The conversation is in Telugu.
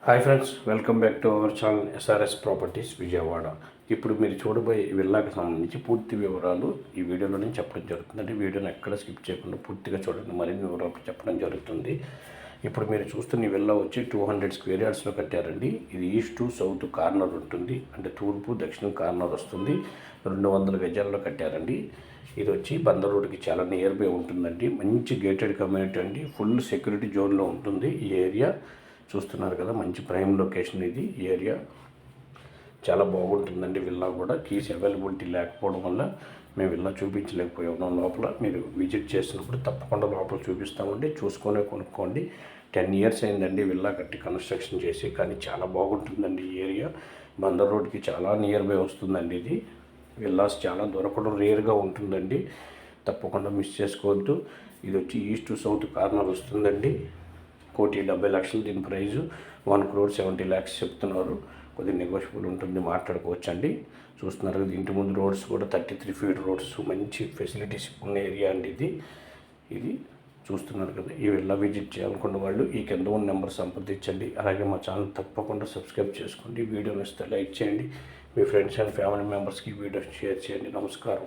Hi friends, welcome back to our channel SRS properties Vijayawada. ఇప్పుడు మీరు చూడబోయే విల్లాకి సంబంధించి పూర్తి వివరాలు ఈ వీడియోలోనే చెప్పడం జరుగుతుంది. అంటే వీడియోని ఎక్కడ స్కిప్ చేయకుండా పూర్తిగా చూడండి, మరిన్ని వివరాలు చెప్పడం జరుగుతుంది. ఇప్పుడు మీరు చూస్తున్న ఈ విల్లా వచ్చి 200 స్క్వేర్ యార్డ్స్లో కట్టారండి. ఇది ఈస్ట్ టు సౌత్ కార్నర్ ఉంటుంది, అంటే తూర్పు దక్షిణం కార్నర్ వస్తుంది. 200 గజాల్లో కట్టారండి. ఇది వచ్చి బందర్ రోడ్కి చాలా నియర్ బై ఉంటుందండి. మంచి గేటెడ్ కమ్యూనిటీ అండి, ఫుల్ సెక్యూరిటీ జోన్లో ఉంటుంది ఈ ఏరియా. చూస్తున్నారు కదా, మంచి ప్రైమ్ లొకేషన్ ఇది. ఏరియా చాలా బాగుంటుందండి. విల్లా కూడా కీస్ అవైలబిలిటీ లేకపోవడం వల్ల మేము విల్లా చూపించలేకపోయాం. లోపల మీరు విజిట్ చేసినప్పుడు తప్పకుండా లోపల చూపిస్తామండి, చూసుకొని కొనుక్కోండి. 10 years అయిందండి విల్లా కట్టి కన్స్ట్రక్షన్ చేసి, కానీ చాలా బాగుంటుందండి ఈ ఏరియా. బందర్ రోడ్కి చాలా నియర్ బై వస్తుందండి. ఇది విల్లాస్ చాలా దొరకడం రేర్గా ఉంటుందండి, తప్పకుండా మిస్ చేసుకోవద్దు. ఇది వచ్చి ఈస్ట్ టు సౌత్ కార్నర్ వస్తుందండి. 1,70,00,000 దీని ప్రైజు. 1,70,00,000 చెప్తున్నారు. కొద్దిగా నెగోషియబుల్ ఉంటుంది, మాట్లాడుకోవచ్చు అండి. చూస్తున్నారు కదా, ఇంటి ముందు రోడ్స్ కూడా 33 feet రోడ్స్, మంచి ఫెసిలిటీస్ ఉన్న ఏరియా అండి ఇది చూస్తున్నారు కదా. ఈ విల్లా విజిట్ చేయాలనుకున్న వాళ్ళు ఈ కింద ఉన్న నెంబర్ సంప్రదించండి. అలాగే మా ఛానల్ తప్పకుండా సబ్స్క్రైబ్ చేసుకోండి. వీడియోని ఇస్తే లైక్ చేయండి, మీ ఫ్రెండ్స్ అండ్ ఫ్యామిలీ మెంబర్స్కి వీడియో షేర్ చేయండి. నమస్కారం.